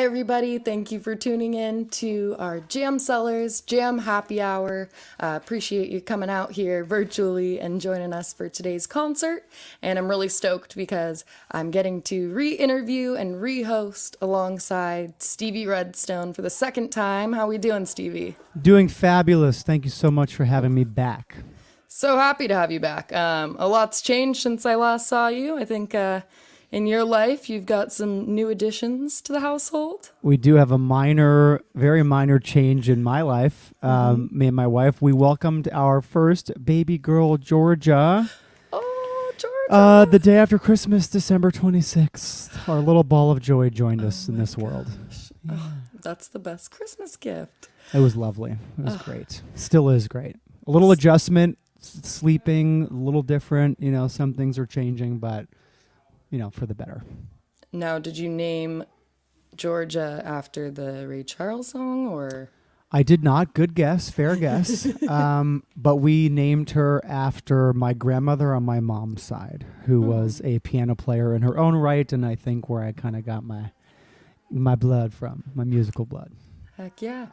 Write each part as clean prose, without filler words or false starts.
Hi, everybody. Thank you for tuning in to our Jam Sellers Jam Happy Hour. Appreciate you coming out here virtually and joining us for today's concert. And I'm really stoked because I'm getting to re-interview and re-host alongside Stevie Redstone for the second time. How we doing, Stevie? Doing fabulous. Thank you so much for having me back. So happy to have you back. A lot's changed since I last saw you. I think in your life, you've got some new additions to the household. We do have a very minor change in my life. Me and my wife, we welcomed our first baby girl, Georgia. Oh, Georgia. The day after Christmas, December 26th. Our little ball of joy joined us in this world. Yeah. Oh, that's the best Christmas gift. It was lovely. It was great. Still is great. A little adjustment, sleeping, a little different. You know, some things are changing, but for the better. Now, did you name Georgia after the Ray Charles song, or? I did not. Good guess. Fair guess. But we named her after my grandmother on my mom's side, who was a piano player in her own right, and I think where I kind of got my blood from, my musical blood. Heck yeah.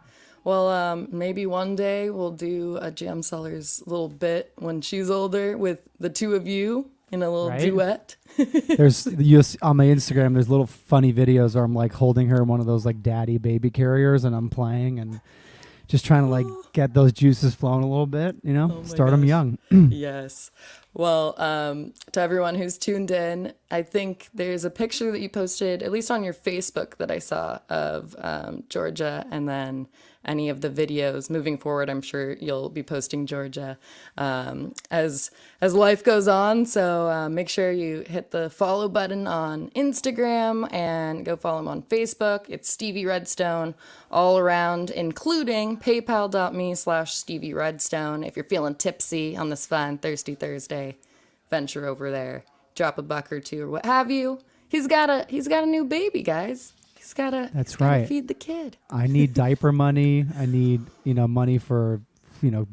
Well, maybe one day we'll do a Jam Sellers little bit when she's older with the two of you. In a little duet. There's on my Instagram, there's little funny videos where I'm like holding her in one of those like daddy baby carriers and I'm playing and just trying to like get those juices flowing a little bit, start them young. Yes. Well, to everyone who's tuned in, I think there's a picture that you posted, at least on your Facebook, that I saw of Georgia, and then any of the videos moving forward. I'm sure you'll be posting Georgia as life goes on. So make sure you hit the follow button on Instagram and go follow him on Facebook. It's Stevie Redstone all around, including paypal.me/Stevie Redstone. If you're feeling tipsy on this fun thirsty Thursday, venture over there, drop a buck or two or what have you. He's got a new baby, guys. He's gotta feed the kid. I need diaper money. I need, money for,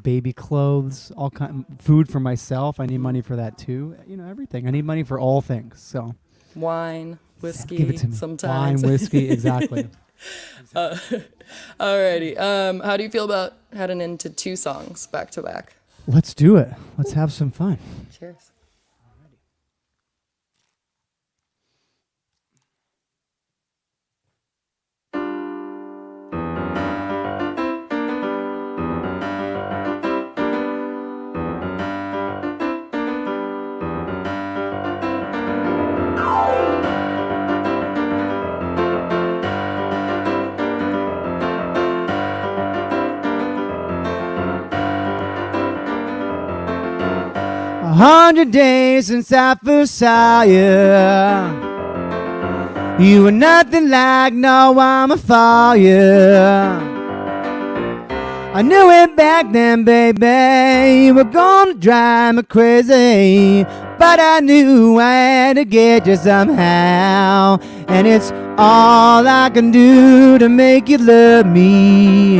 baby clothes, all kind food for myself. I need money for that too. Everything. I need money for all things. So wine, whiskey, give it to me. Sometimes. Wine, whiskey, exactly. Alrighty. How do you feel about heading into two songs back to back? Let's do it. Let's have some fun. Cheers. 100 days since I first saw you. You were nothing like no one before you. I knew it back then, baby. You were gonna drive me crazy, but I knew I had to get you somehow. And it's all I can do to make you love me.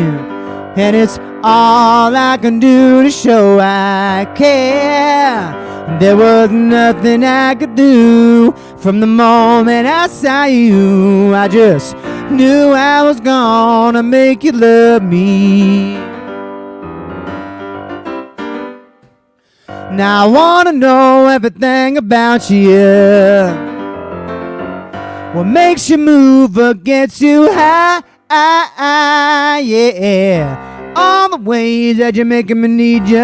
And it's all I can do to show I care. There was nothing I could do from the moment I saw you. I just knew I was gonna make you love me. Now I wanna know everything about you. What makes you move or gets you high, yeah. All the ways that you're making me need you.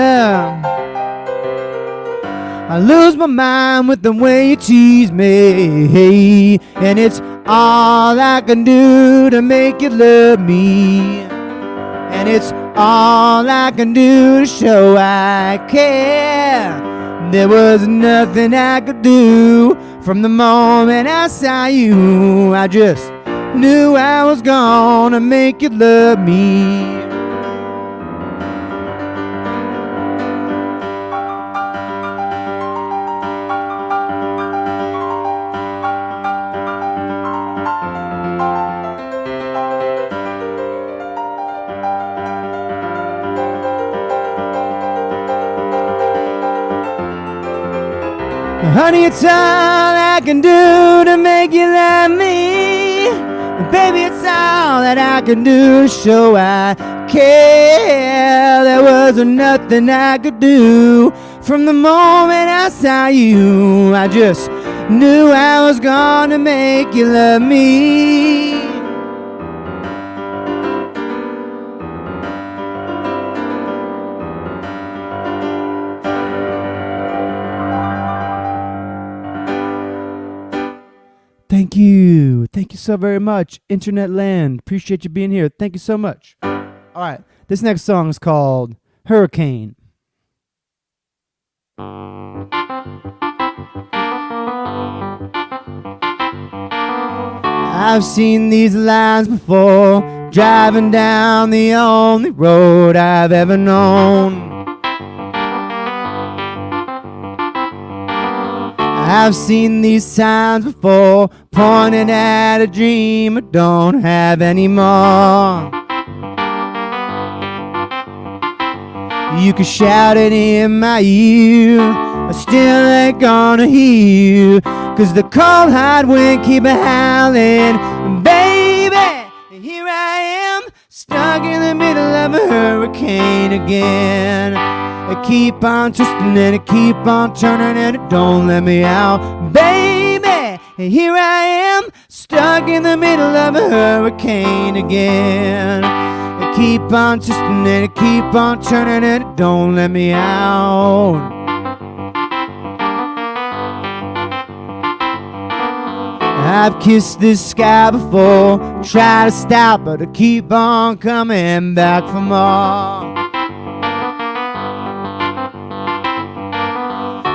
I lose my mind with the way you tease me. And it's all I can do to make you love me. And it's all I can do to show I care. There was nothing I could do from the moment I saw you. I just knew I was gonna make you love me. Honey, it's all I can do to make you love me. And baby, it's all that I can do to show I care. There was nothing I could do. From the moment I saw you, I just knew I was gonna make you love me. Thank you. Thank you so very much, Internet Land. Appreciate you being here. Thank you so much. All right. This next song is called Hurricane. I've seen these lines before, driving down the only road I've ever known. I've seen these signs before, pointing at a dream I don't have anymore. You can shout it in my ear, I still ain't gonna hear you, 'cause the cold hard wind keep howling. Baby, here I am, stuck in the middle of a hurricane again. I keep on twisting and I keep on turning and it don't let me out. Baby, here I am, stuck in the middle of a hurricane again. I keep on twisting and I keep on turning and it don't let me out. I've kissed this sky before, try to stop but I keep on coming back for more.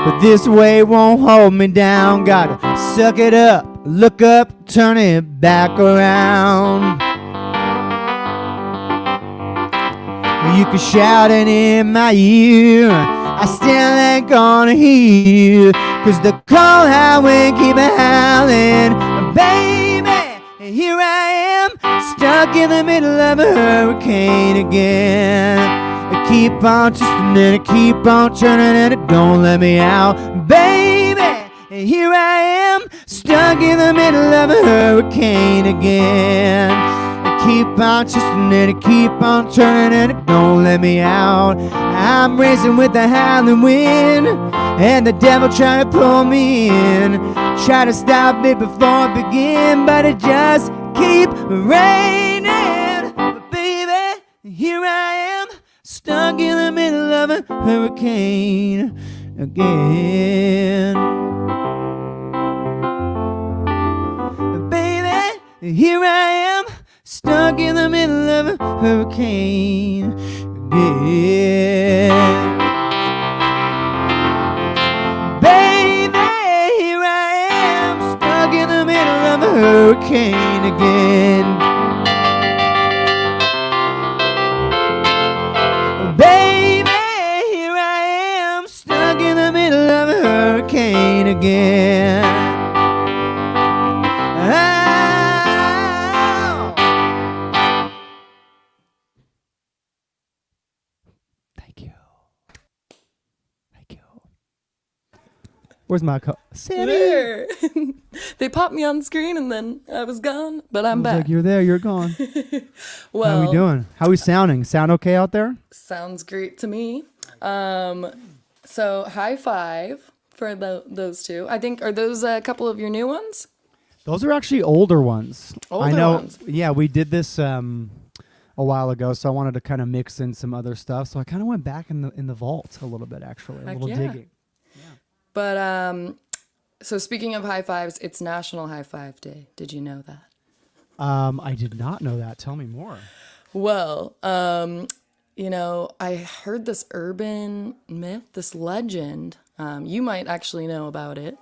But this way won't hold me down. Gotta suck it up, look up, turn it back around. You can shout it in my ear, I still ain't gonna hear you, 'cause the cold high wind keep howling. Baby, here I am, stuck in the middle of a hurricane again. I keep on twisting and I keep on turning and it don't let me out. Baby, here I am, stuck in the middle of a hurricane again. I keep on twisting and I keep on turning and it don't let me out. I'm racing with the howling wind and the devil trying to pull me in. Try to stop it before it begin, but it just keep raining. But baby, here I am, stuck in the middle of a hurricane again. Baby, here I am, stuck in the middle of a hurricane again. Baby, here I am, stuck in the middle of a hurricane again. Hurricane again. Oh. Thank you. Thank you. Where's my Sammy? There. They popped me on screen and then I was gone, but I'm back. Like you're there, you're gone. Well, how are we doing? How are we sounding? Sound okay out there? Sounds great to me. So high five for those two. I think, are those a couple of your new ones? Those are actually older ones. Older I know. ones. Yeah, we did this a while ago, so I wanted to kind of mix in some other stuff. So I kind of went back in the vault a little bit, actually, Heck a little yeah. digging. But so speaking of high fives, it's National High Five Day. Did you know that? I did not know that. Tell me more. Well, you know, I heard this urban myth, this legend. You might actually know about it,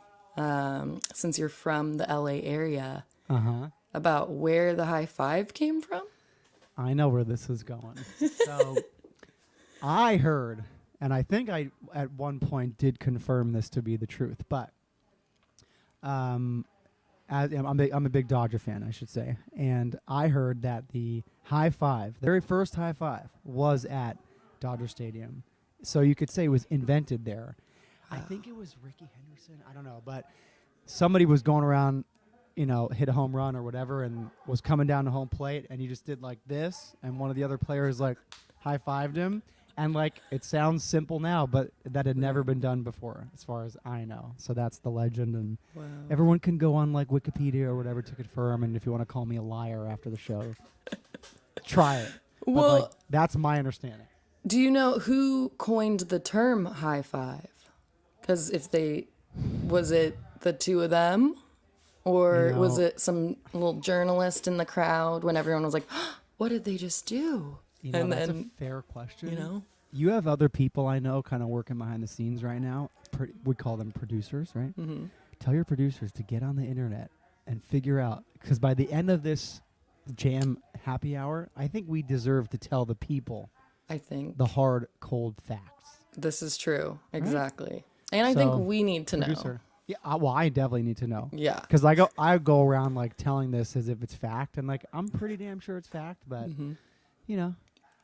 since you're from the LA area, about where the high five came from. I know where this is going. So I heard, and I think I at one point did confirm this to be the truth, but I'm a big Dodger fan, I should say, and I heard that the high five, the very first high five, was at Dodger Stadium. So you could say it was invented there. I think it was Ricky Henderson. I don't know, but somebody was going around hit a home run or whatever and was coming down to home plate and you just did like this and one of the other players like high-fived him. And like it sounds simple now, but that had never been done before as far as I know. So that's the legend, and everyone can go on like Wikipedia or whatever to confirm, and if you want to call me a liar after the show, try it. Well, but like, that's my understanding. Do you know who coined the term high five? Because was it the two of them? Or was it some little journalist in the crowd when everyone was like, what did they just do? That's a fair question. You have other people I know kind of working behind the scenes right now. We call them producers, right? Mm-hmm. Tell your producers to get on the internet and figure out, because by the end of this jam happy hour, I think we deserve to tell the people the hard, cold facts. This is true. Exactly. Right? And I think we need to know. Yeah, well, I definitely need to know. Yeah. Because I go around like telling this as if it's fact, and like I'm pretty damn sure it's fact, but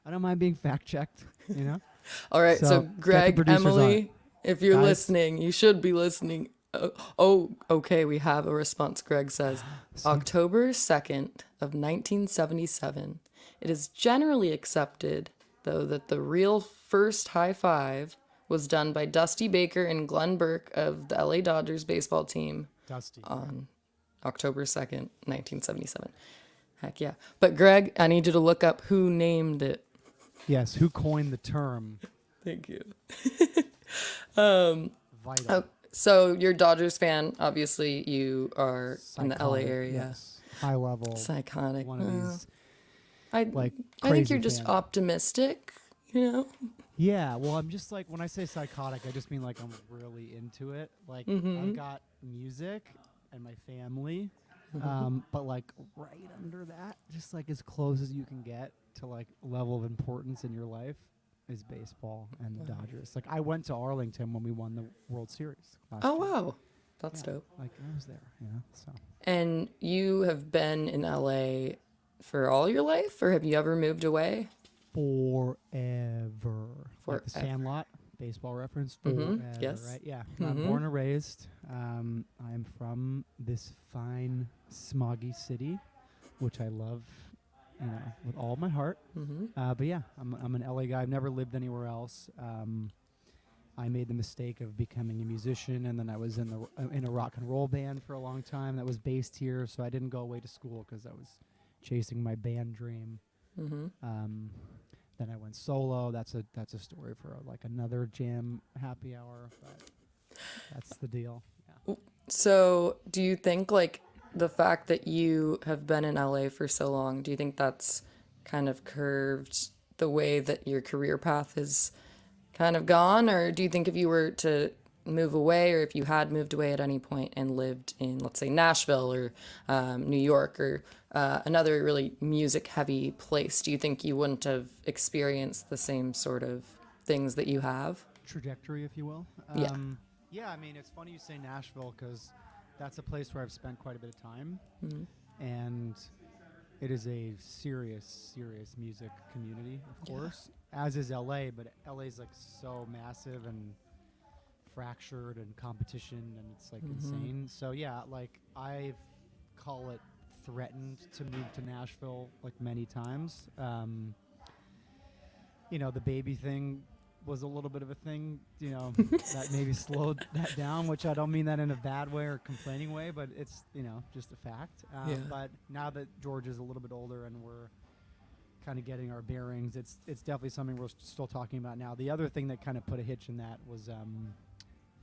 I don't mind being fact checked. All right. So Greg, Emily, if you're listening, you should be listening. Okay. We have a response. Greg says, October 2nd of 1977. It is generally accepted, though, that the real first high five was done by Dusty Baker and Glenn Burke of the LA Dodgers baseball team on October 2nd, 1977. Heck yeah. But Greg, I need you to look up who named it. Yes, who coined the term. Thank you. Vital. So you're a Dodgers fan. Obviously, you are in the LA area. Yes. High level. It's iconic. One of these, I think you're just optimistic, Yeah, well, I'm just like, when I say psychotic, I just mean like I'm really into it. Like, I've got music and my family, but like right under that, just like as close as you can get to like level of importance in your life is baseball and the Dodgers. Like, I went to Arlington when we won the World Series last year. Wow. That's dope. Like, I was there, so. And you have been in LA for all your life, or have you ever moved away? Forever. Like the Sandlot baseball reference. Forever, yes. right? Yeah. I'm born and raised. I'm from this fine, smoggy city, which I love, with all my heart. But yeah, I'm an LA guy. I've never lived anywhere else. I made the mistake of becoming a musician, and then I was in a rock and roll band for a long time that was based here. So I didn't go away to school because I was chasing my band dream. Then I went solo. That's a story for like another jam happy hour. But that's the deal. Yeah. So do you think like the fact that you have been in LA for so long, do you think that's kind of curved the way that your career path is kind of gone? Or do you think if you were to move away, or if you had moved away at any point and lived in, let's say, Nashville or New York or another really music-heavy place, do you think you wouldn't have experienced the same sort of things that you have? Trajectory, if you will. Yeah, I mean, it's funny you say Nashville because that's a place where I've spent quite a bit of time. And it is a serious, serious music community, of course, as is LA, but LA's like so massive and fractured and competition, and it's like insane. So yeah, like I call it threatened to move to Nashville like many times. The baby thing was a little bit of a thing, that maybe slowed that down, which I don't mean that in a bad way or complaining way, but it's, just a fact. But now that George is a little bit older and we're kind of getting our bearings, it's definitely something we're still talking about now. The other thing that kind of put a hitch in that was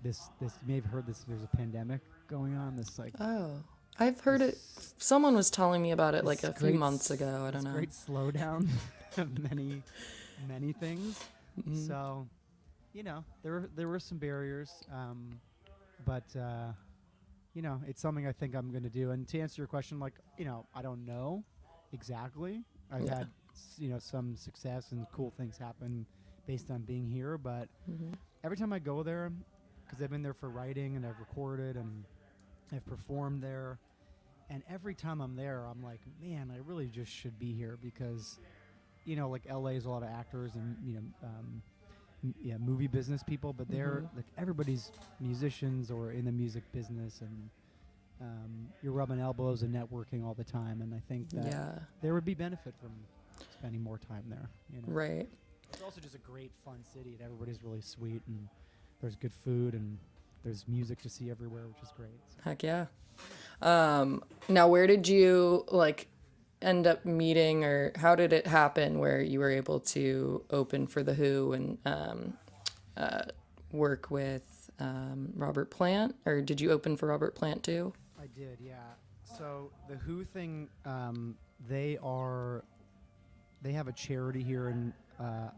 this you may have heard this, there's a pandemic going on, this like I've heard it. Someone was telling me about it like a few months ago. I don't know. Great slowdown of many things. So, there were some barriers, but it's something I think I'm going to do. And to answer your question, like, I don't know exactly. I've had some success and cool things happen based on being here, but every time I go there, because I've been there for writing and I've recorded and I've performed there, and every time I'm there, I'm like, man, I really just should be here because, like LA is a lot of actors and movie business people, but they're like everybody's musicians or in the music business, and you're rubbing elbows and networking all the time, and I think that there would be benefit from spending more time there. You know? Right. It's also just a great, fun city, and everybody's really sweet, and there's good food, and there's music to see everywhere, which is great. So. Heck yeah. Now, where did you end up meeting, or how did it happen where you were able to open for The Who and work with Robert Plant, or did you open for Robert Plant too? I did, yeah. So the Who thing, they have a charity here in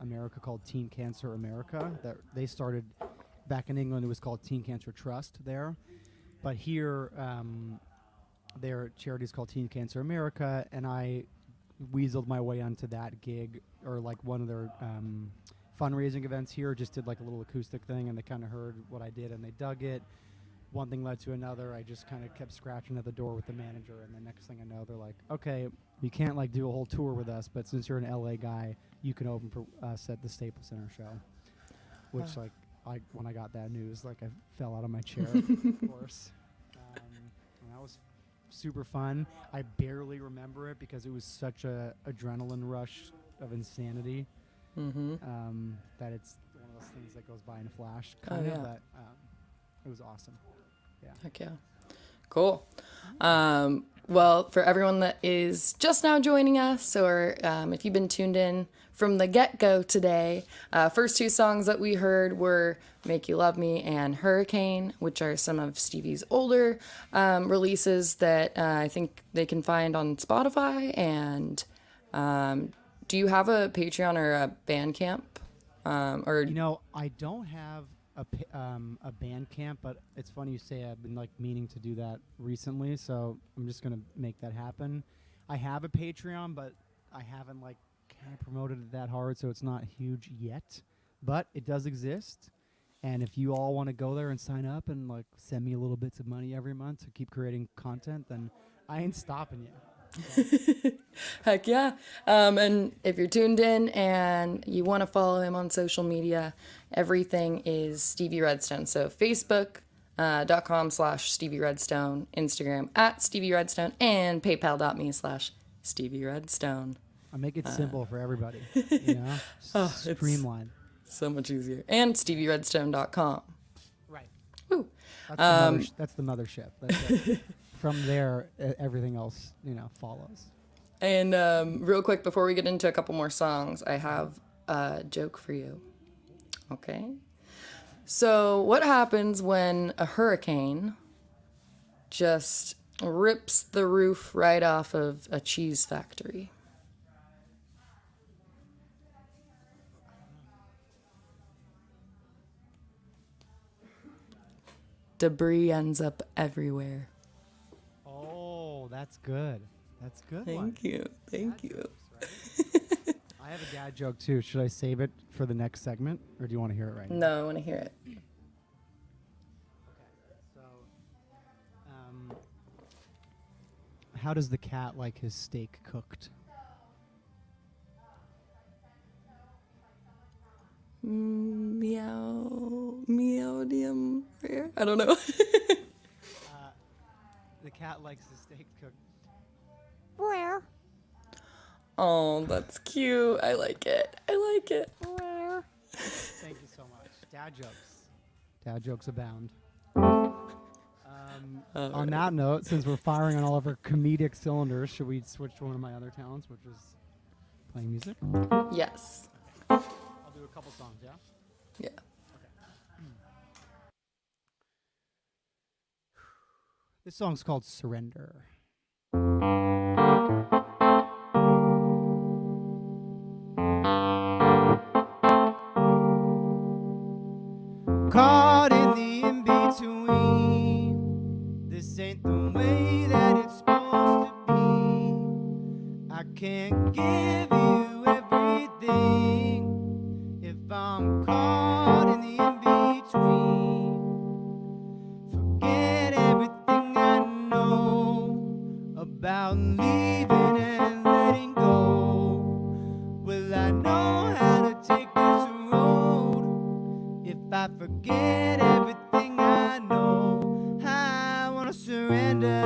America called Teen Cancer America that they started back in England. It was called Teen Cancer Trust there, but here their charity is called Teen Cancer America, and I weaseled my way onto that gig, or like one of their fundraising events here. Just did like a little acoustic thing, and they kind of heard what I did and they dug it. One thing led to another. I just kind of kept scratching at the door with the manager, and the next thing I know, they're like, okay, you can't like do a whole tour with us, but since you're an LA guy, you can open for us at the Staples Center show. Which when I got that news, like I fell out of my chair, of course. And that was super fun. I barely remember it because it was such a adrenaline rush of insanity that it's one of those things that goes by in a flash, kind of. But it was awesome. Yeah. Heck yeah. Cool. Well, for everyone that is just now joining us, or if you've been tuned in from the get-go today, first two songs that we heard were Make You Love Me and Hurricane, which are some of Stevie's older releases that I think they can find on Spotify. And do you have a Patreon or a Bandcamp? I don't have a Bandcamp, but it's funny you say. I've been like meaning to do that recently, so I'm just gonna make that happen. I have a Patreon, but I haven't like kind of promoted it that hard, so it's not huge yet, but it does exist. And if you all want to go there and sign up and like send me a little bits of money every month to keep creating content, then I ain't stopping you. Heck yeah. And if you're tuned in and you want to follow him on social media, everything is Stevie Redstone. So Facebook.com/Stevie Redstone, Instagram @Stevie Redstone, and PayPal.me/Stevie Redstone. I make it simple for everybody, you know? Streamline. So much easier. And StevieRedstone.com. Right. Woo. That's the mothership. That's it. From there, everything else, follows. And real quick, before we get into a couple more songs, I have a joke for you. Okay? So what happens when a hurricane just rips the roof right off of a cheese factory? Debris ends up everywhere. Oh, that's good. That's good. Thank you. Thank you. Jokes, right? I have a dad joke too. Should I save it for the next segment, or do you want to hear it right now? No, I want to hear it. Okay. So, how does the cat like his steak cooked? Meow, meow, rare. I don't know. The cat likes his steak cooked. Where? Oh, that's cute. I like it. I like it. Where? Thank you so much. Dad jokes. Dad jokes abound. On that note, since we're firing on all of our comedic cylinders, should we switch to one of my other talents, which is playing music? Yes. I'll do a couple songs, yeah? Yeah. This song's called Surrender. Caught in the in-between. This ain't the way that it's supposed to be. I can't give you everything if I'm caught in the in-between. Forget everything I know about leaving and letting go. Will I know how to take this road if I forget everything I know? I wanna surrender.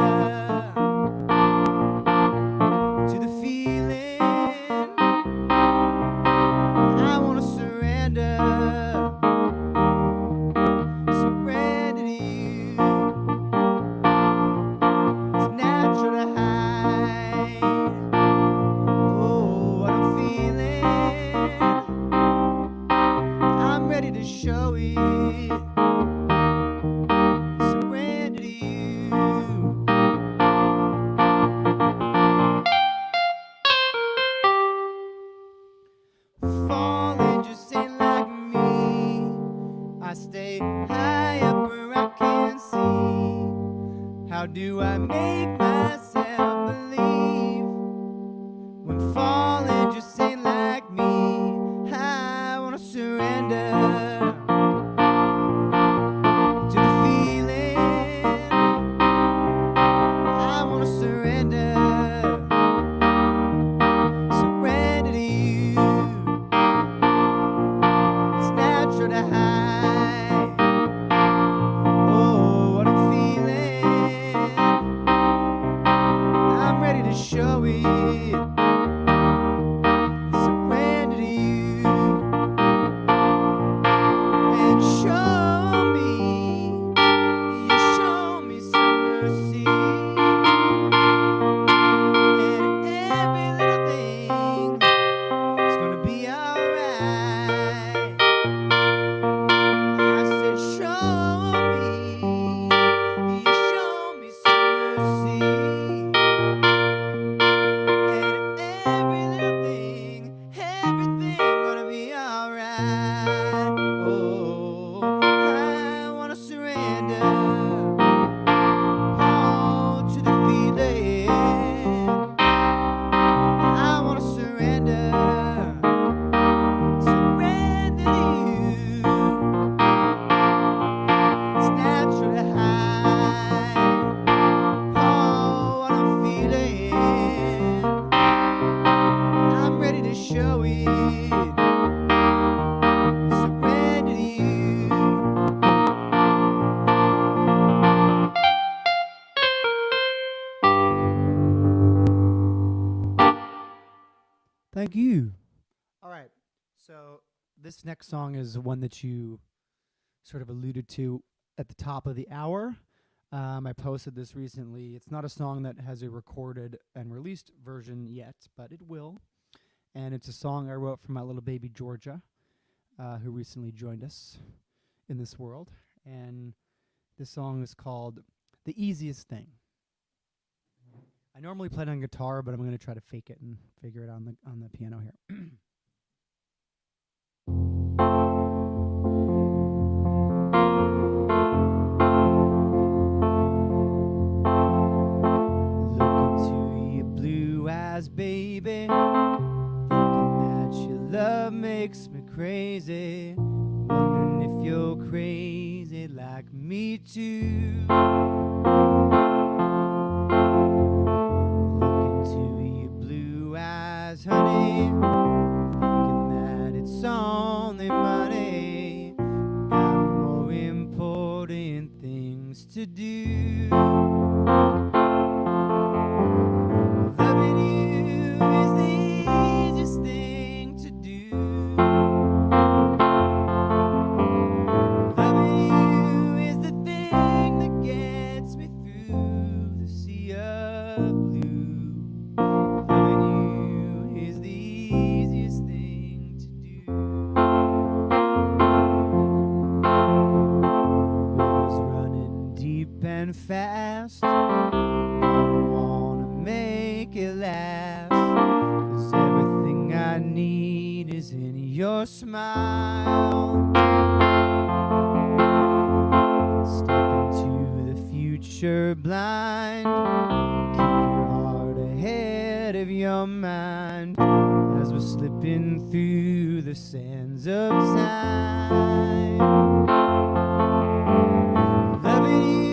How do I make myself believe when falling just ain't like me? I wanna surrender to the feeling. I wanna surrender to you. It's natural to hide. Oh, what I'm feeling. I'm ready to show it. Surrender to you and show me. You show me some mercy. And every little thing is gonna be alright. I said, show me. You show me some mercy. And every little thing, everything gonna be alright. Oh, I wanna surrender all to the feeling. I wanna surrender, surrender to you. It's natural to hide. Oh, what I'm feeling. I'm ready to show it. Surrender to you. Thank you. All right. So this next song is one that you sort of alluded to at the top of the hour. I posted this recently. It's not a song that has a recorded and released version yet, but it will. And it's a song I wrote for my little baby Georgia, who recently joined us in this world. And this song is called The Easiest Thing. I normally play it on guitar, but I'm going to try to fake it and figure it on the piano here. Look into your blue eyes, baby, thinking that your love makes me crazy, wondering if you're crazy like me too. Honey, thinking that it's only money, got more important things to do. Loving you is the easiest thing to do. Loving you is the thing that gets me through the sea of blue. Fast, don't wanna make it last, 'cause everything I need is in your smile. Step into the future blind, keep your heart ahead of your mind, as we're slipping through the sands of time. Loving you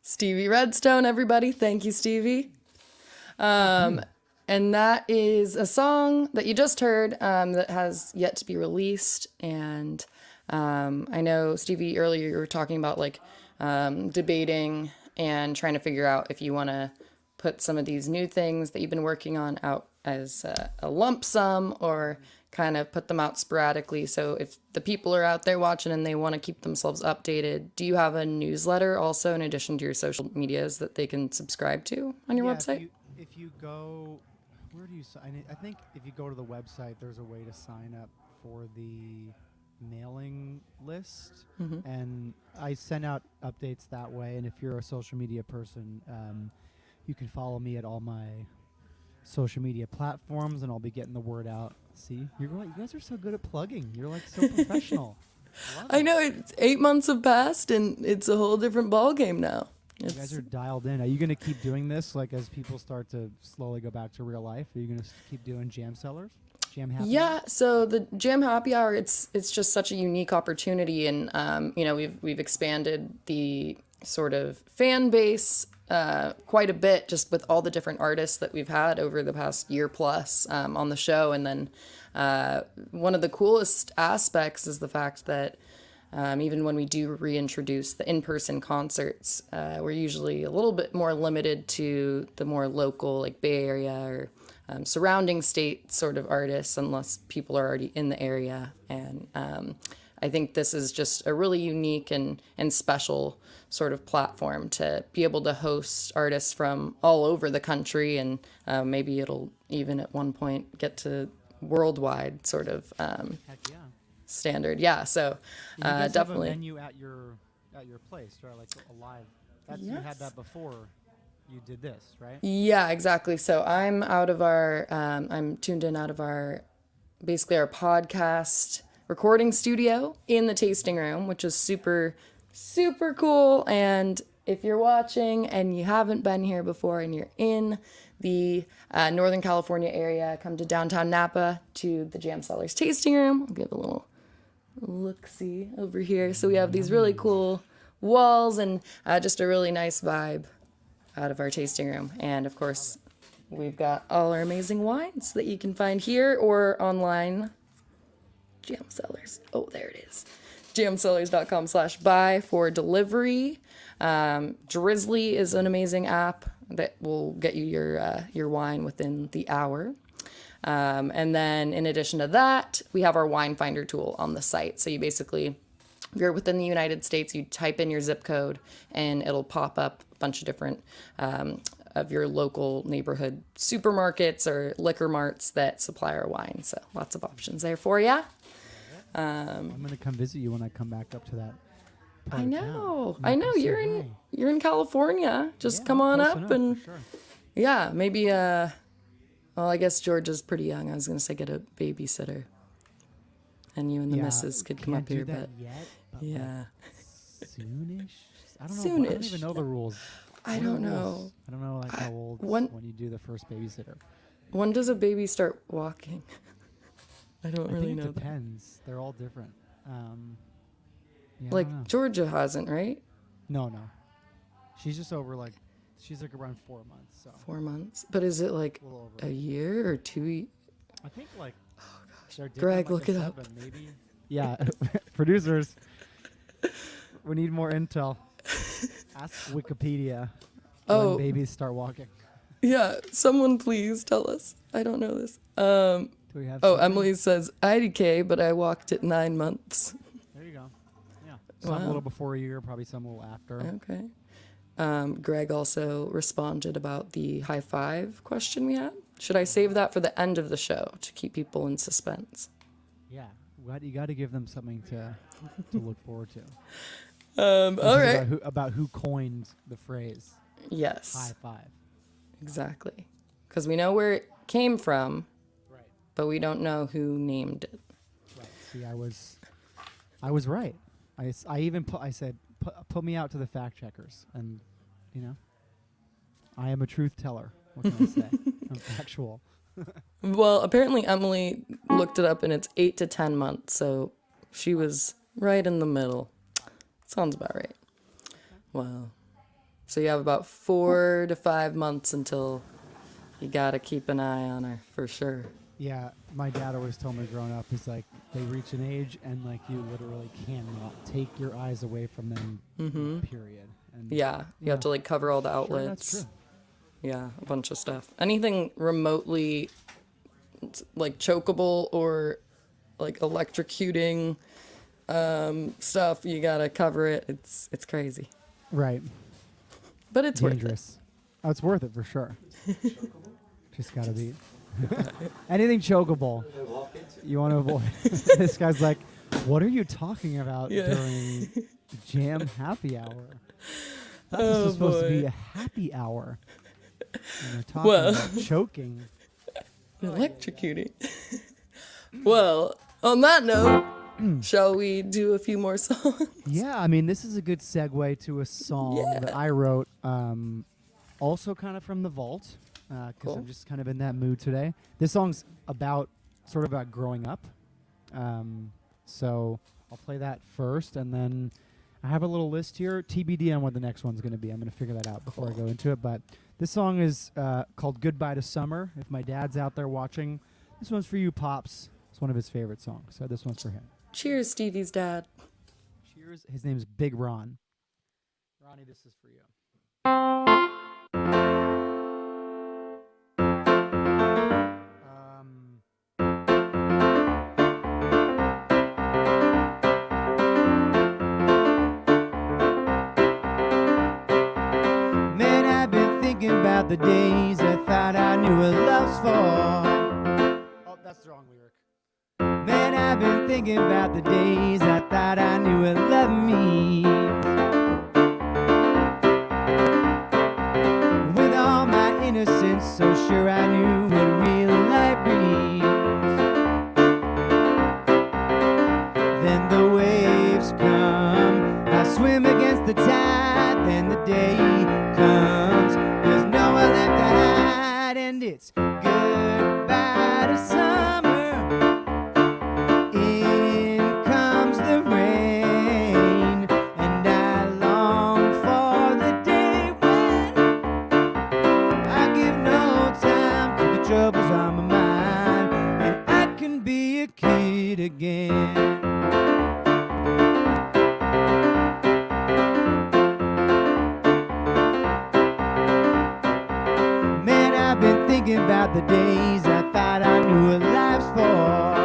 Stevie Redstone, everybody. Thank you, Stevie. And that is a song that you just heard that has yet to be released. And I know, Stevie, earlier you were talking about like debating and trying to figure out if you want to put some of these new things that you've been working on out as a lump sum, or kind of put them out sporadically? So if the people are out there watching and they want to keep themselves updated, do you have a newsletter also in addition to your social medias that they can subscribe to on your website? If you go, where do you sign? I think if you go to the website, there's a way to sign up for the mailing list, and I send out updates that way. And if you're a social media person, you can follow me at all my social media platforms, and I'll be getting the word out. See, you guys are so good at plugging. You're like so professional. I know, it's 8 months have passed and it's a whole different ball game now. You guys are dialed in. Are you going to keep doing this, like, as people start to slowly go back to real life? Are you going to keep doing jam sellers? Jam happy hour? So the Jam Happy Hour, it's just such a unique opportunity, and we've expanded the sort of fan base quite a bit, just with all the different artists that we've had over the past year plus on the show. And then one of the coolest aspects is the fact that even when we do reintroduce the in-person concerts, we're usually a little bit more limited to the more local, like Bay Area or surrounding state sort of artists, unless people are already in the area. And I think this is just a really unique and special sort of platform to be able to host artists from all over the country, and maybe it'll even at one point get to worldwide sort of Heck yeah. standard. Yeah, so You guys definitely. have a menu at your place, right? Like a live. You had that before you did this, right? Yeah, exactly. So I'm out of our, I'm tuned in out of our, basically our podcast recording studio in the tasting room, which is super, super cool. And if you're watching and you haven't been here before and you're in the Northern California area, come to downtown Napa to the Jam Cellars tasting room. I'll give a little look-see over here. So we have these really cool walls and just a really nice vibe out of our tasting room. And of course, we've got all our amazing wines that you can find here or online. Jam Cellars. Oh, there it is. jamcellars.com/buy for delivery. Drizzly is an amazing app that will get you your wine within the hour. And then in addition to that, we have our wine finder tool on the site. So you basically, if you're within the United States, you type in your zip code and it'll pop up a bunch of different of your local neighborhood supermarkets or liquor marts that supply our wine. So lots of options there for you. I'm going to come visit you when I come back up to that part I of know. town. I know. You're in California. Just come on up and for sure. yeah, maybe well, I guess Georgia's pretty young. I was going to say get a babysitter. And you and the missus could come up here, but yeah. Soonish? I don't know. I Soonish. don't even know the rules. I don't know. I don't know like how old when you do the first babysitter. When does a baby start walking? I don't really think know. It depends. They're all different. Yeah, I Like don't know. Georgia hasn't, right? No. She's just over she's like around 4 months. So 4 months. But is it like a little over. a year or 2 I think oh gosh. Greg, look it up. Maybe. Yeah, producers. We need more intel. Ask Wikipedia when babies start walking. Yeah, someone please tell us. I don't know this. Do we have? Oh, something? Emily says IDK, but I walked at 9 months. There you go. Yeah, some a little before a year, probably some a little after. Okay. Greg also responded about the high five question we had. Should I save that for the end of the show to keep people in suspense? Yeah, you got to give them something to look forward to. All right. About who coined the phrase. Yes. High five. Exactly. Because we know where it came from, Right. but we don't know who named it. Right. See, I was right. I even said put me out to the fact checkers, and I am a truth teller. What can I say? I'm factual. Well, apparently Emily looked it up and it's 8 to 10 months, so she was right in the middle. Sounds about right. Wow. So you have about 4 to 5 months until you gotta keep an eye on her for sure. Yeah, my dad always told me growing up, he's like, they reach an age and you literally cannot take your eyes away from them. Period. And Yeah, you have to cover all the outlets. Sure, that's true. Yeah, a bunch of stuff. Anything remotely like chokeable or like electrocuting stuff, you gotta cover it. It's crazy, Right. but it's worth it. Dangerous. Oh, it's worth it for sure. Just gotta be. Anything chokeable. You want to avoid. This guy's like, what are you talking about during jam happy hour? I thought this was supposed to be a happy hour. And we're talking about choking. Electrocuting. Well, on that note, shall we do a few more songs? Yeah, I mean, this is a good segue to a song that I wrote, also kind of from the vault, because Cool. I'm just kind of in that mood today. This song's sort of about growing up. So I'll play that first, and then I have a little list here, TBD on what the next one's going to be. I'm going to figure that out before I go into it, but this song is called Goodbye to Summer. If my dad's out there watching, this one's for you, Pops. It's one of his favorite songs, so this one's for him. Cheers, Stevie's dad. Cheers. His name's Big Ron. Ronnie, this is for you. Man, I've been thinking about the days I thought I knew what love's for. Oh, that's the wrong lyric. Man, I've been thinking about the days I thought I knew what love means. With all my innocence, so sure I knew what real life brings. Then the waves come, I swim against the tide, then the day comes, there's nowhere left to hide, and it's goodbye to summer. In comes the rain, and I long for the day when I give no time to the troubles on my mind, and I can be a kid again. Man, I've been thinking about the days I thought I knew what life's for.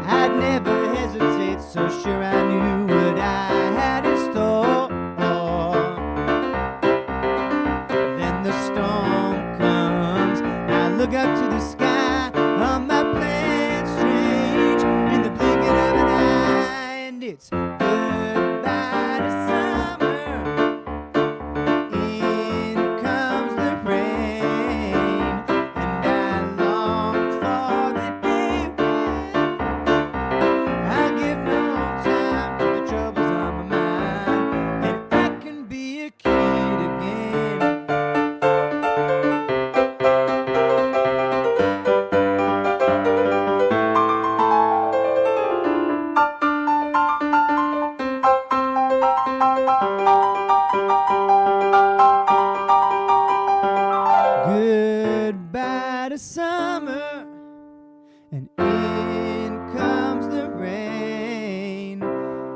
I'd never hesitate, so sure I knew what I had in store. Then the storm comes, I look up to the sky, all my plans change in the blinking of an eye, and it's goodbye to summer. In comes the rain, and I long for the day when I give no time to the troubles on my mind, and I can be a kid again. Goodbye to summer, and in comes the rain,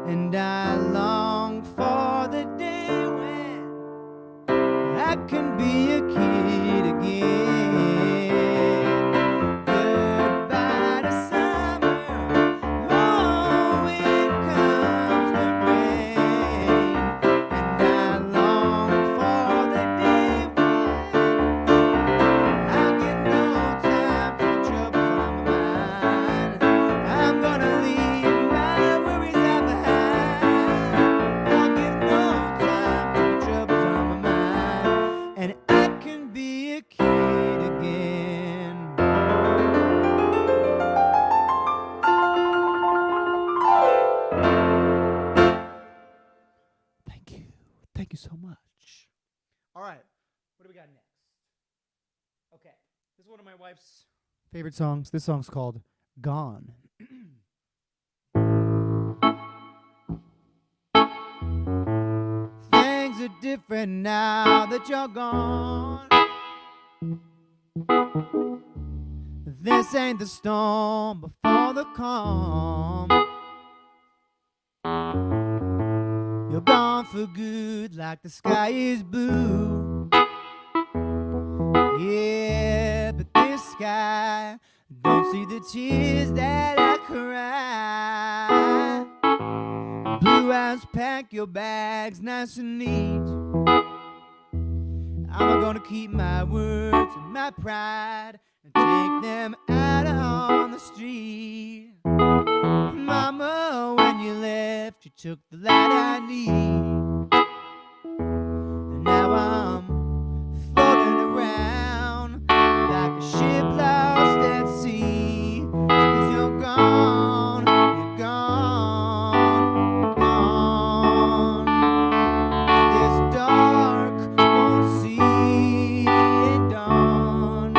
and I long for the day when I can be a kid again. Goodbye to summer, oh, in comes the rain, and I long for the day when I get no time to the troubles on my mind. I'm gonna leave my worries out behind. I'll get no time to the troubles on my mind, and I can be a kid again. Thank you. Thank you so much. All right. What do we got next? Okay. This is one of my wife's favorite songs. This song's called Gone. Things are different now that you're gone. This ain't the storm before the calm. Your you're gone for good, like the sky is blue. Yeah, but this sky don't see the tears that I cry. Blue eyes, pack your bags nice and neat. I'm gonna keep my words and my pride and take them out on the street. Mama, when you left, you took the light I need. And now I'm floating around like a ship lost at sea. 'Cause you're gone, you're gone, gone. This dark won't see it dawn.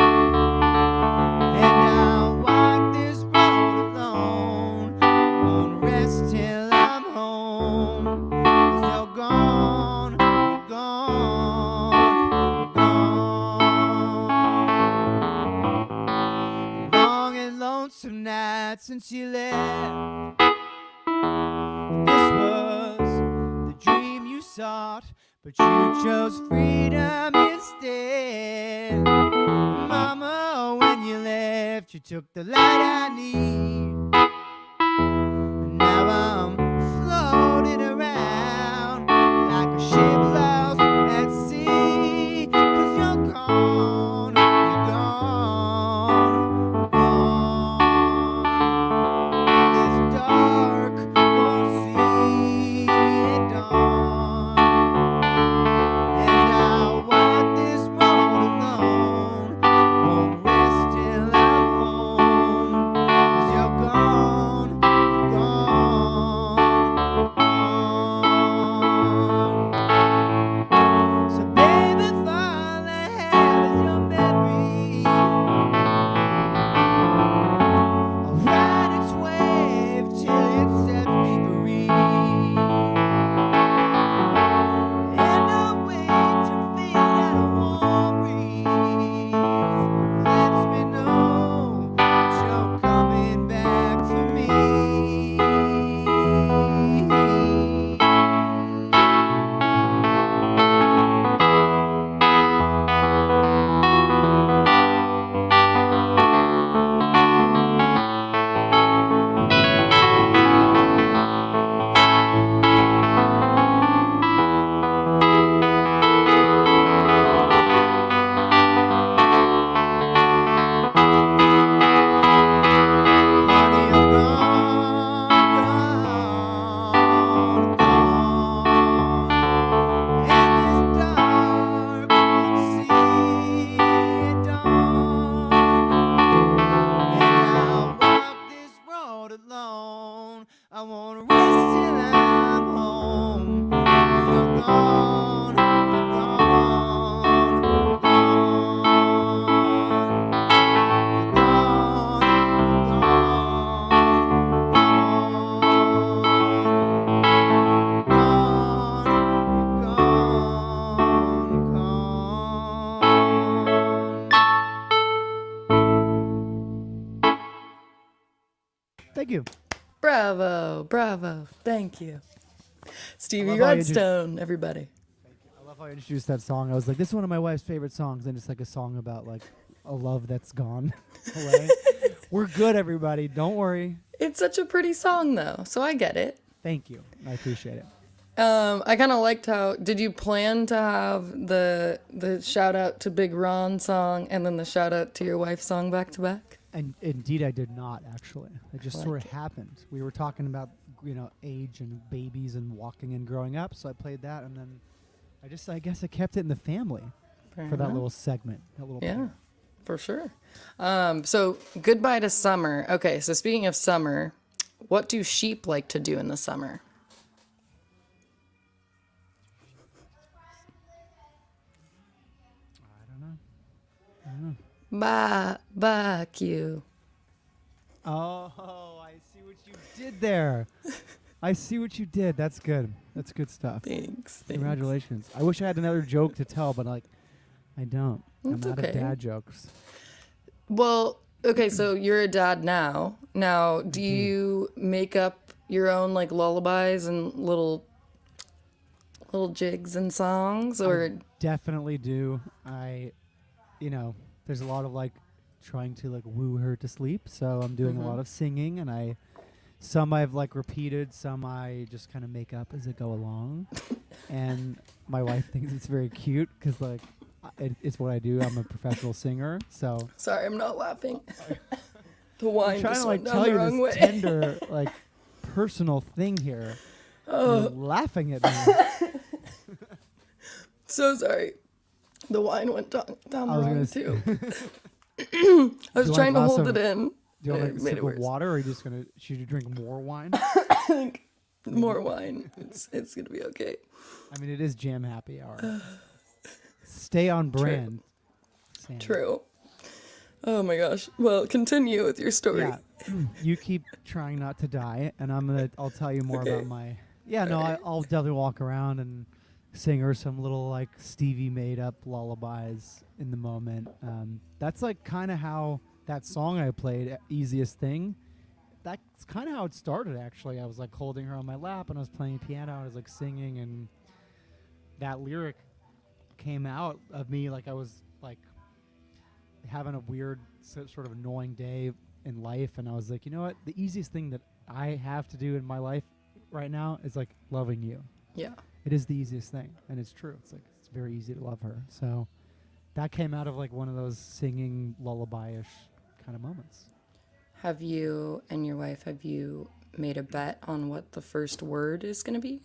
And I'll walk this road alone, won't rest till I'm home. 'Cause you're gone, you're gone, gone. Long and lonesome nights since you left. This was the dream you sought, but you chose freedom instead. Mama, when you left, you took the light I need. And now I'm floating around like a ship lost at sea. 'Cause you're gone, you're gone, gone. This dark won't see it dawn. And I'll walk this road alone, won't rest till I'm home. 'Cause you're gone, gone, gone. So baby, if all I have is your memory, I'll ride its wave till it sets me free. And I'll wait to feel that warm breeze lets me know that you're coming back for me. Honey, you're gone, gone, gone. And this dark won't see it dawn. And I'll walk this road alone, I won't rest till I'm home. 'Cause you're gone, you're gone, Thank you. Bravo, bravo. Thank you. Stevie love how you Redstone, everybody. I love how you introduced that song. I was like, this is one of my wife's favorite songs, and it's like a song about like a love that's gone away. We're good, everybody. Don't worry. It's such a pretty song, though, so I get it. Thank you. I appreciate it. I kind of liked how. Did you plan to have the shout out to Big Ron song and then the shout out to your wife song back to back? And indeed, I did not actually. It just Like sort of it. happened. We were talking about age and babies and walking and growing up, so I played that, and then I guess I kept it in the family Fair for that enough. little segment. That little Yeah, part. for sure. So goodbye to summer. Okay, so speaking of summer, what do sheep like to do in the summer? I don't know. Barbecue. Oh, I see what you did there. I see what you did. That's good. That's good stuff. Thanks. Congratulations. I wish I had another joke to tell, but I don't. That's I'm out okay. of dad jokes. Well, okay, so you're a dad now. Now, do you make up your own like lullabies and little little jigs and songs, or Definitely do. There's a lot of like trying to like woo her to sleep. So I'm doing a lot of singing, and some I've like repeated, some I just kind of make up as I go along. And my wife thinks it's very cute because like it's what I do. I'm a professional singer. So sorry, I'm not laughing. The wine I'm trying just to like went down tell the you wrong way. this tender like personal thing here. You're laughing at me. So sorry. The wine went down the wrong too. I was trying to hold it in. Do you want It like a made sip it of worse. water, or are you just should you drink more wine? I think more wine. It's gonna be okay. I mean, it is jam happy hour. Stay on brand. Sam. True. Oh my gosh. Well, continue with your story. Yeah. You keep trying not to die, and I'll tell you more about my. Yeah, no, I'll definitely walk around and sing her some little like Stevie made up lullabies in the moment. That's like kind of how that song I played, Easiest Thing. That's kind of how it started. Actually, I was like holding her on my lap, and I was playing piano, and I was like singing, and that lyric came out of me like I was like having a weird sort of annoying day in life, and I was like, you know what, the easiest thing that I have to do in my life right now is like loving you. Yeah. It is the easiest thing, and it's true. It's like it's very easy to love her. So that came out of like one of those singing lullaby-ish kind of moments. Have you and your wife, made a bet on what the first word is going to be?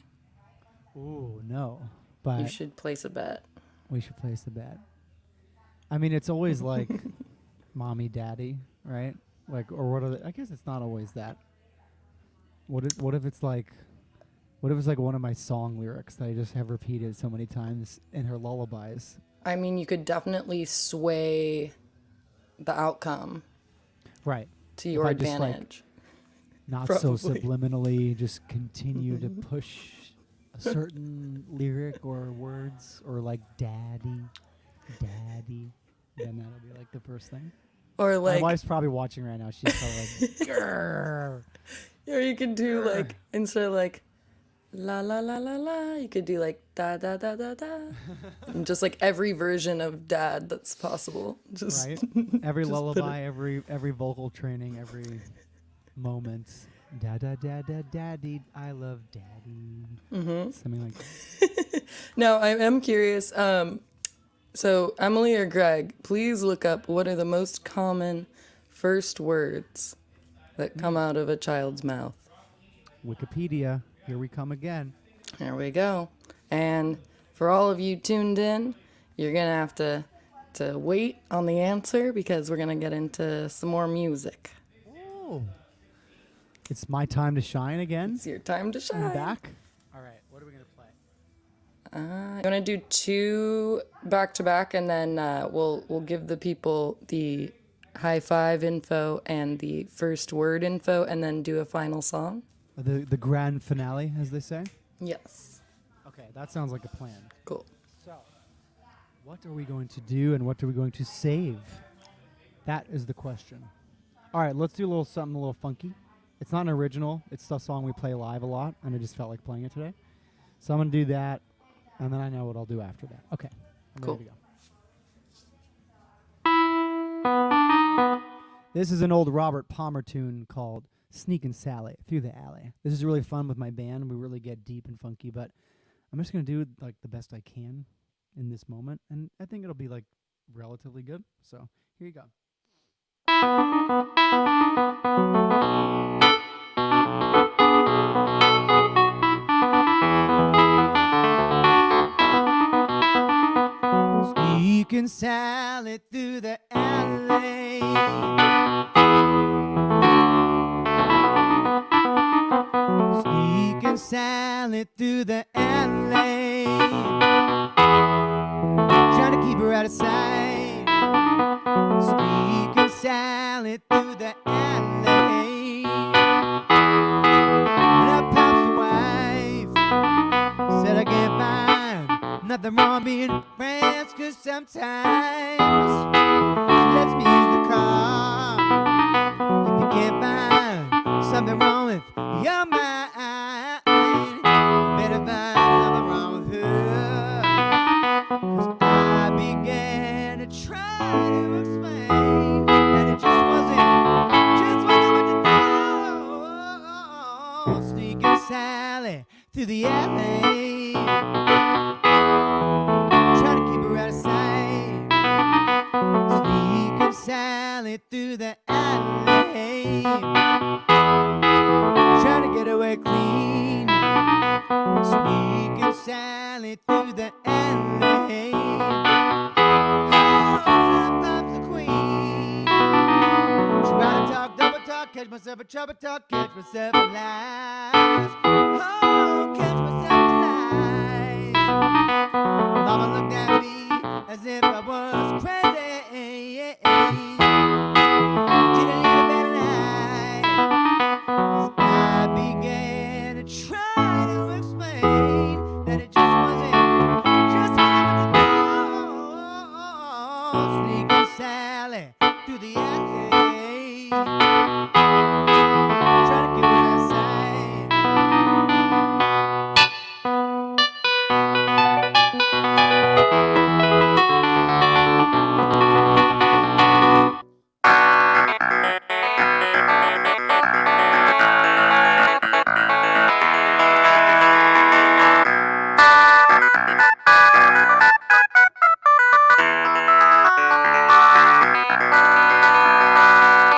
Ooh, no. But You should place a bet. we should place the bet. I mean, it's always like mommy, daddy, right? Like, or what are I guess it's not always that. What if it's like one of my song lyrics that I just have repeated so many times in her lullabies? I mean, you could definitely sway the outcome Right. to your I just, like, advantage. Not Probably. so subliminally just continue to push a certain lyric or words, or like daddy, then that'll be like the first thing. Or My like, wife's probably watching right now. She's probably like, grrr. or you could do like, instead of like, la la la la la, you could do like da da da da da. And just like every version of dad that's possible. Just Right? Every Just put lullaby, every vocal training, every moment. Da da da da daddy, I love daddy. Something like that. Now, I am curious. So, Emily or Greg, please look up what are the most common first words that come out of a child's mouth. Wikipedia, here we come again. There we go. And for all of you tuned in, you're going to have to wait on the answer because we're going to get into some more music. Oh. It's my time to shine again. It's your time to shine. I'm back. All right, what are we going to play? I'm going to do 2 back-to-back, and then we'll give the people the high five info and the first word info, and then do a final song. The grand finale, as they say? Yes. Okay, that sounds like a plan. Cool. So, what are we going to do, and what are we going to save? That is the question. All right, let's do a little something a little funky. It's not an original. It's a song we play live a lot, and I just felt like playing it today. So I'm going to do that, and then I know what I'll do after that. Okay, I'm Cool. ready to go. This is an old Robert Palmer tune called Sneakin' Sally Through the Alley. This is really fun with my band. We really get deep and funky, but I'm just going to do like the best I can in this moment, and I think it'll be like relatively good. So here you go. Sneaking Sally through the alley, sneaking Sally through the alley, trying to keep her out of sight. Sneaking Sally through the alley, and her pop's wife said I can't find nothing wrong being friends, 'cause sometimes she lets me use the car. If you can't find something wrong with your mind, you better find something wrong with her. Sally through the alley, trying to get away clean. Sneaking Sally through the alley. Oh, that Bob's the queen. Try to talk, double talk, catch myself a trouble talk, catch myself in lies. Oh, catch myself in lies. Mama looked at me as if I was crazy. Didn't leave a better night. 'Cause I began to try to explain that it just wasn't just how it goes. Sneaking Sally through the alley, trying to get what I say.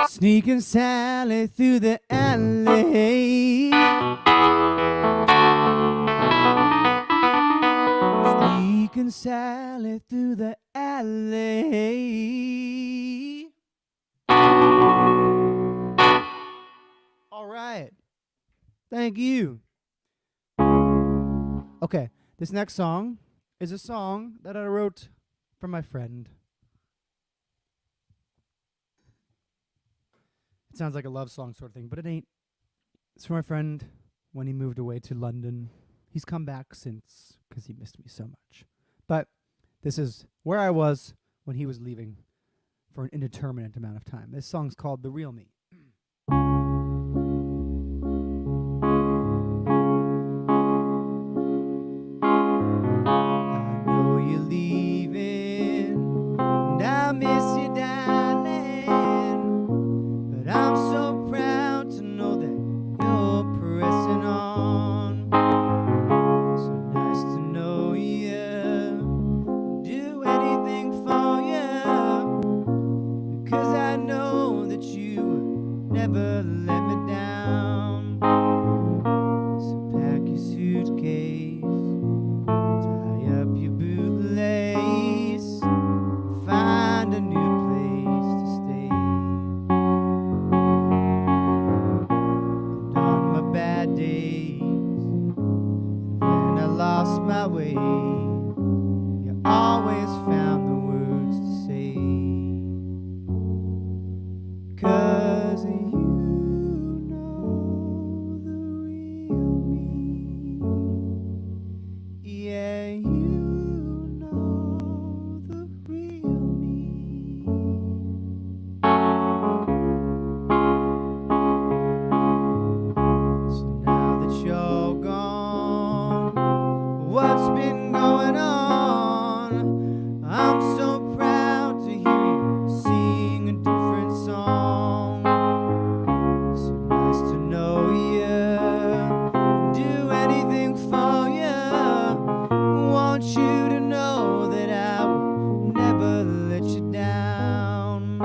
Sneaking Sally through the alley. Sneaking Sally through the alley. All right. Thank you. Okay, this next song is a song that I wrote for my friend. It sounds like a love song sort of thing, but it ain't. It's for my friend when he moved away to London. He's come back since because he missed me so much. But this is where I was when he was leaving for an indeterminate amount of time. This song's called The Real Me. I know you're leaving, and I miss you, darling. But I'm so proud to know that you're pressing on. So nice to know you, do anything for you, because I know that you would never let me down. So pack your suitcase, tie up your bootlace, find a new place to stay. And on my bad days, when I lost my way, you always found the words to say. 'Cause you know the real me. Yeah, you know the real me. So now that you're gone, what's been going on? I'm so proud to hear you sing a different song. So nice to know you, do anything for you. Want you to know that I would never let you down.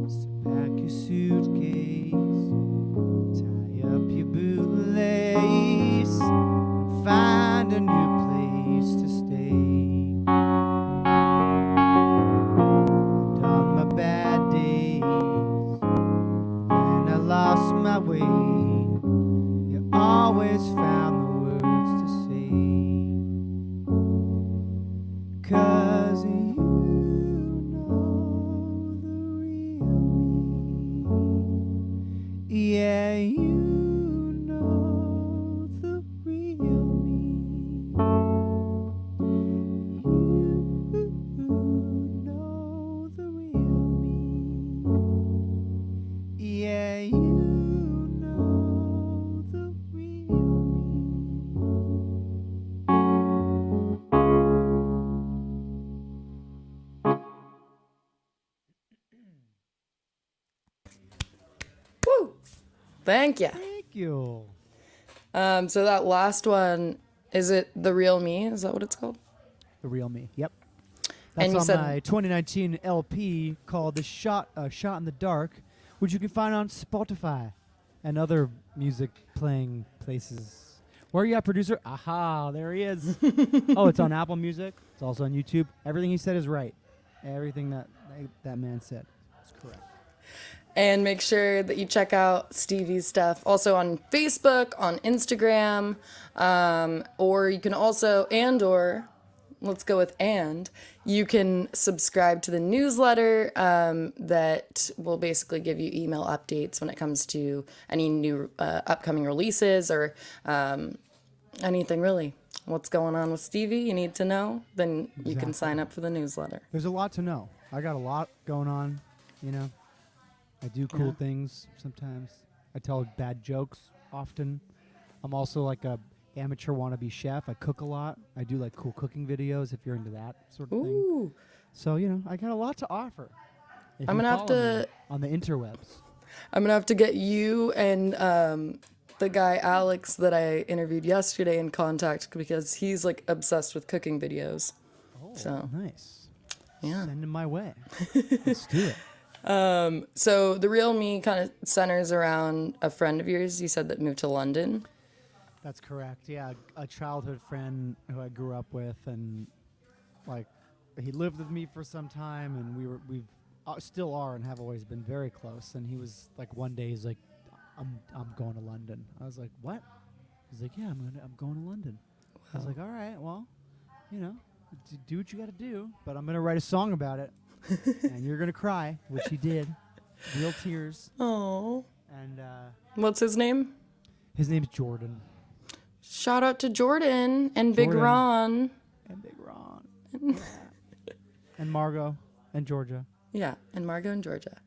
So pack your suitcase, tie up your bootlace, and find a new place to stay. And on my bad days, when I lost my way, you always found the words to say. 'Cause you know the real me. Yeah, you know the real me. You know the real me. Yeah, you know the real me. Woo! Thank you. Thank you. So that last one, is it The Real Me? Is that what it's called? The real me. Yep. That's And you on said- my 2019 LP called "The Shot in the Dark," which you can find on Spotify and other music playing places. Where are you at, producer? Aha, there he is. Oh, it's on Apple Music. It's also on YouTube. Everything he said is right. Everything that man said is correct. And make sure that you check out Stevie's stuff also on Facebook, on Instagram, or you can also, let's go with you can subscribe to the newsletter that will basically give you email updates when it comes to any new upcoming releases or anything really. What's going on with Stevie, you need to know, then you can sign up for the newsletter. There's a lot to know. I got a lot going on, you know. I do cool things sometimes. I tell bad jokes often. I'm also like a amateur wannabe chef. I cook a lot. I do like cool cooking videos if you're into that sort of thing. Ooh. So, you know, I got a lot to offer. If I'm you gonna have follow me to- on the interwebs. I'm going to have to get you and the guy Alex that I interviewed yesterday in contact because he's like obsessed with cooking videos. Oh, So, nice. yeah. Send him my way. Let's do it. So the real me kind of centers around a friend of yours you said that moved to London. That's correct. Yeah, a childhood friend who I grew up with, and like he lived with me for some time, and we've still are and have always been very close. And he was like, one day he's like, I'm going to London. I was like, what? He's like, yeah, I'm going to London. I was like, all right, well, you know, do what you got to do, but I'm gonna write a song about it, and you're gonna cry, which he did, real tears. Oh. And What's his name? his name's Jordan. Shout out to Jordan and Big Jordan. Ron. And Big Ron. Yeah. And Margot and Georgia. Yeah, and Margot and Georgia.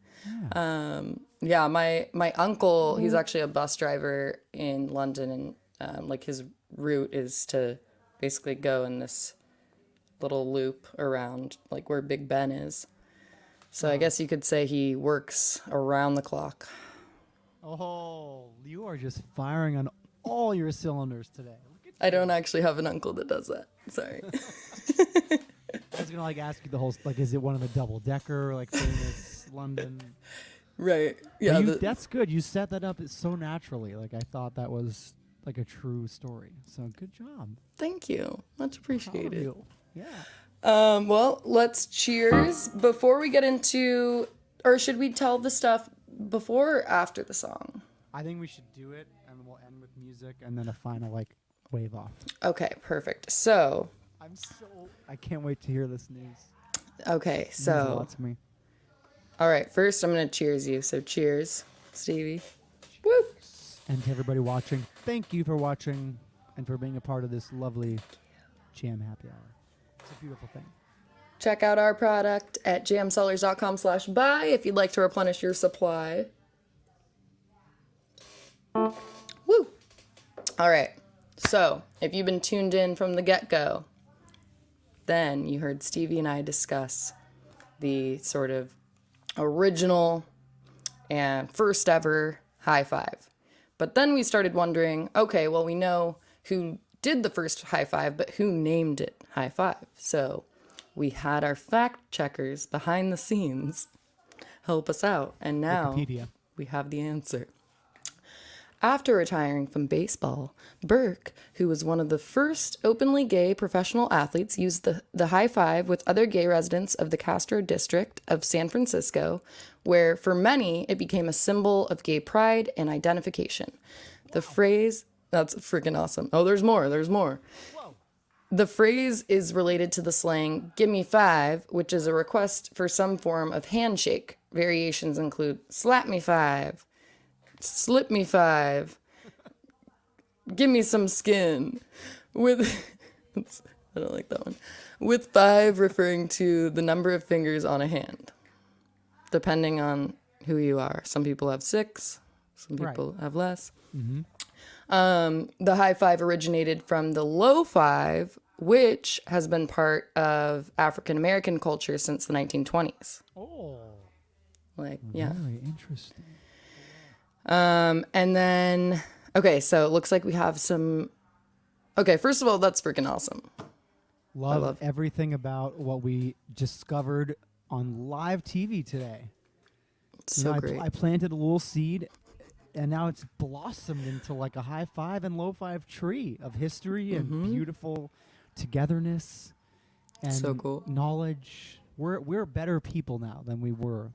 Yeah. My uncle, he's actually a bus driver in London, and like his route is to basically go in this little loop around like where Big Ben is. So I guess you could say he works around the clock. Oh, you are just firing on all your cylinders today. Look at I don't actually have an uncle that does that. Sorry. I was gonna like ask you the whole like, is it one of the double decker like famous London? Right. But Yeah. that's good. You set that up so naturally. Like I thought that was like a true story. So good job. Thank you. Much Proud of appreciated. you. Yeah. Well, let's cheers before we get into, or should we tell the stuff before or after the song? I think we should do it, and we'll end with music, and then a final like wave off. Okay, perfect. So, I can't wait to hear this news. okay, It means a so, lot to me. all right, first I'm going to cheers you. So, cheers, Stevie. Woo! And to everybody watching, thank you for watching and for being a part of this lovely jam happy hour. It's a beautiful thing. Check out our product at jamsellers.com/buy if you'd like to replenish your supply. Woo! All right. So, if you've been tuned in from the get-go, then you heard Stevie and I discuss the sort of original and first ever high five. But then we started wondering, okay, well, we know who did the first high five, but who named it high five? So we had our fact checkers behind the scenes help us out. And now Wikipedia. we have the answer. After retiring from baseball, Burke, who was one of the first openly gay professional athletes, used the high five with other gay residents of the Castro district of San Francisco, where for many it became a symbol of gay pride and identification. The phrase, that's freaking awesome. Oh, there's more. The phrase is related to the slang, "Give me five," which is a request for some form of handshake. Variations include slap me five, slip me five, give me some skin, with, I don't like that one, with five referring to the number of fingers on a hand, depending on who you are. Some people have 6, some people have less. Mm-hmm. The high five originated from the low five, which has been part of African American culture since the 1920s. Oh. Like, yeah. Very interesting. And then, okay, so it looks like we have some. Okay, first of all, that's freaking awesome. Love everything about what we discovered on live TV today. It's so great. I planted a little seed, and now it's blossomed into like a high five and low five tree of history and beautiful togetherness and So cool. knowledge. We're better people now than we were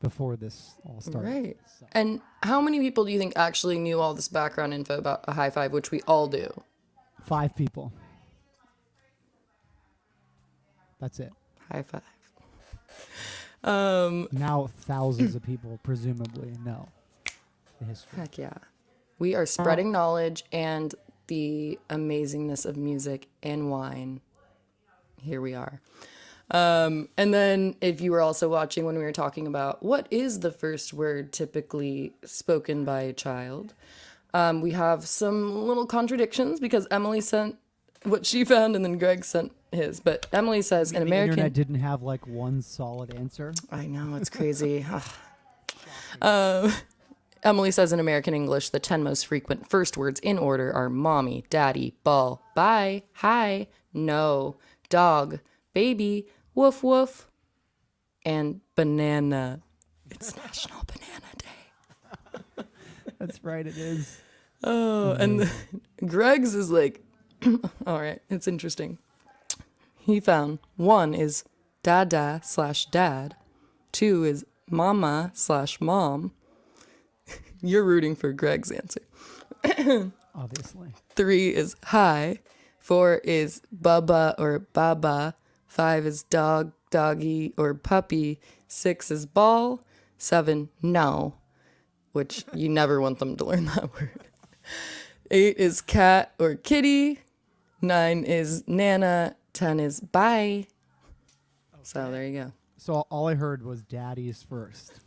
before this all started. Right. So. And how many people do you think actually knew all this background info about a high five, which we all do? 5 people. That's it. High five. Now thousands of people presumably know the history. Heck yeah. We are spreading knowledge and the amazingness of music and wine. Here we are. And then if you were also watching when we were talking about what is the first word typically spoken by a child, we have some little contradictions because Emily sent what she found and then Greg sent his. But Emily says an American... The internet didn't have like one solid answer. I know, it's crazy. Emily says in American English, the 10 most frequent first words in order are mommy, daddy, ball, bye, hi, no, dog, baby, woof woof, and banana. It's National Banana Day. That's right, it is. Oh, and Greg's is like, all right, it's interesting. He found 1 is dada/dad, 2 is mama/mom. You're rooting for Greg's answer. Obviously. 3 is hi, 4 is baba or baba, 5 is dog, doggy, or puppy, 6 is ball, 7 no, which you never want them to learn that word. 8 is cat or kitty, 9 is nana, 10 is bye. Okay. So there you go. So all I heard was daddy's first.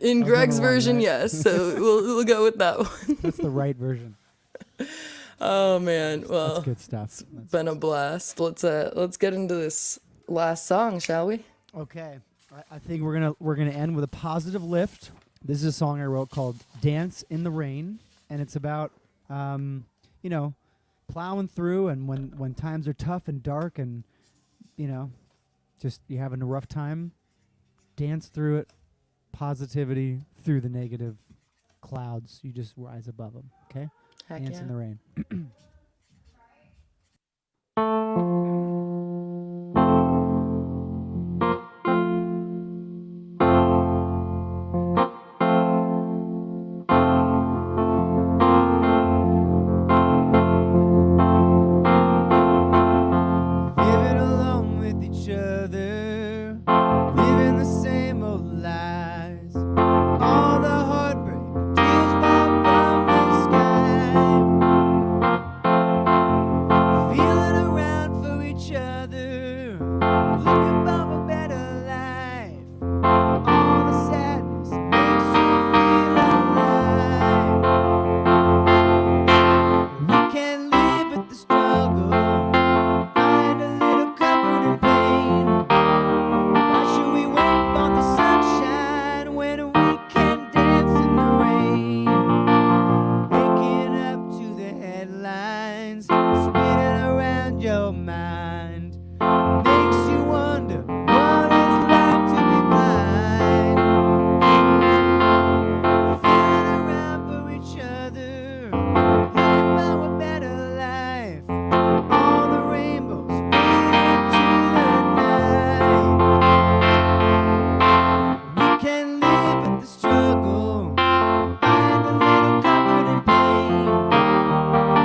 In Greg's version, right? yes. So we'll go with that one. That's the right version. Oh man, well, that's good stuff. It's been a blast. Let's get into this last song, shall we? Okay, I think we're gonna end with a positive lift. This is a song I wrote called "Dance in the Rain," and it's about plowing through, and when times are tough and dark, and just you're having a rough time, dance through it. Positivity through the negative clouds. You just rise above them. Okay. Heck Dance yeah. in the rain. Living alone with each other, living the same old lies. All the heartbreak tears fall from the sky. Feeling around for each other, looking for a better life. All the sadness makes you feel alive. We can live with the struggle, find a little comfort in pain. Why should we wait for the sunshine when we can dance in the rain? Waking up to the headlines, spinning around your mind, makes you wonder what it's like to be blind. Feeling around for each other, looking for a better life. All the rainbows fade into the night. We can live with the struggle, find a little comfort in pain.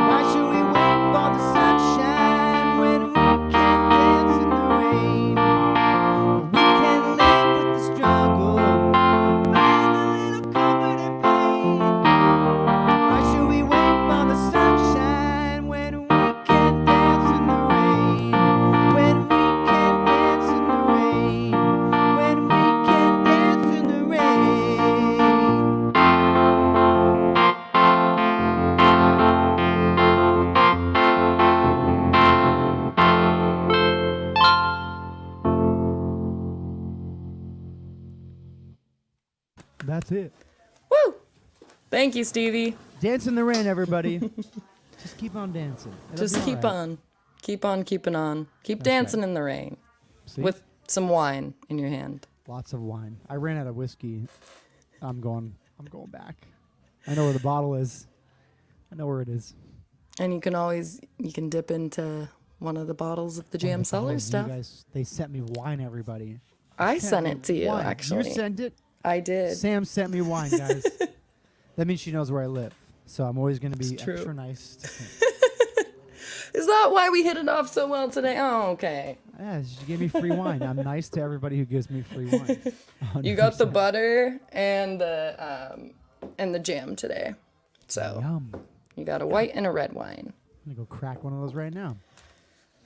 Why should we wait for the sunshine when we can dance in the rain? We can live with the struggle, find a little comfort in pain. Why should we wait for the sunshine when we can dance in the rain? When we can dance in the rain. When we can dance in the rain. That's it. Woo! Thank you, Stevie. Dance in the rain, everybody. Just keep on dancing. It'll Just be all keep right. on. Keep on keeping on. Keep That's dancing right. in the rain See? with some wine in your hand. Lots of wine. I ran out of whiskey. I'm going back. I know where the bottle is. I know where it is. And you can dip into one of the bottles of the One Jam of the Cellar bottles. stuff. You guys, they sent me wine, everybody. I Sent sent me it to you, wine. actually. You sent it? I did. Sam sent me wine, guys. That means she knows where I live. So I'm always going to be It's true. extra nice to Sam. Is that why we hit it off so well today? Oh, okay. Yeah, she gave me free wine. I'm nice to everybody who gives me free wine. You got the 100%. butter and the jam today. So Yum. you got a white and a red wine. I'm going to go crack one of those right now.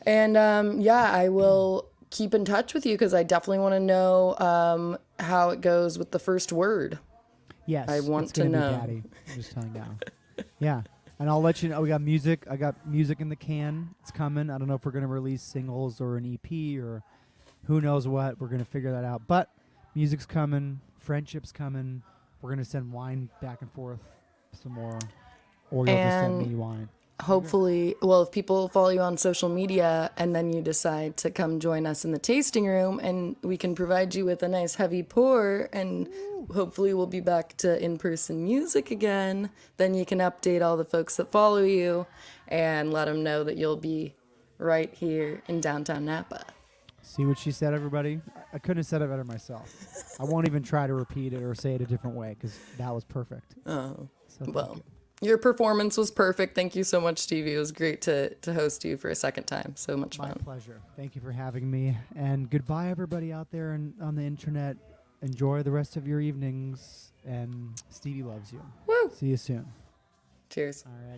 And I will keep in touch with you because I definitely want to know how it goes with the first word. Yes. I want it's to gonna know. Be Daddy. I'm just telling you now. Yeah. And I'll let you know. We got music. I got music in the can. It's coming. I don't know if we're going to release singles or an EP or who knows what. We're going to figure that out. But music's coming. Friendship's coming. We're going to send wine back and forth some more. Or you'll just send And me wine. hopefully, well, if people follow you on social media and then you decide to come join us in the tasting room and we can provide you with a nice heavy pour and hopefully we'll be back to in-person music again, then you can update all the folks that follow you and let them know that you'll be right here in downtown Napa. See what she said, everybody? I couldn't have said it better myself. I won't even try to repeat it or say it a different way because that was perfect. Oh, So thank well. you. Your performance was perfect. Thank you so much, Stevie. It was great to host you for a second time. So much My fun. pleasure. Thank you for having me. And goodbye, everybody out there on the internet. Enjoy the rest of your evenings. And Stevie loves you. Woo! See you soon. Cheers. All right.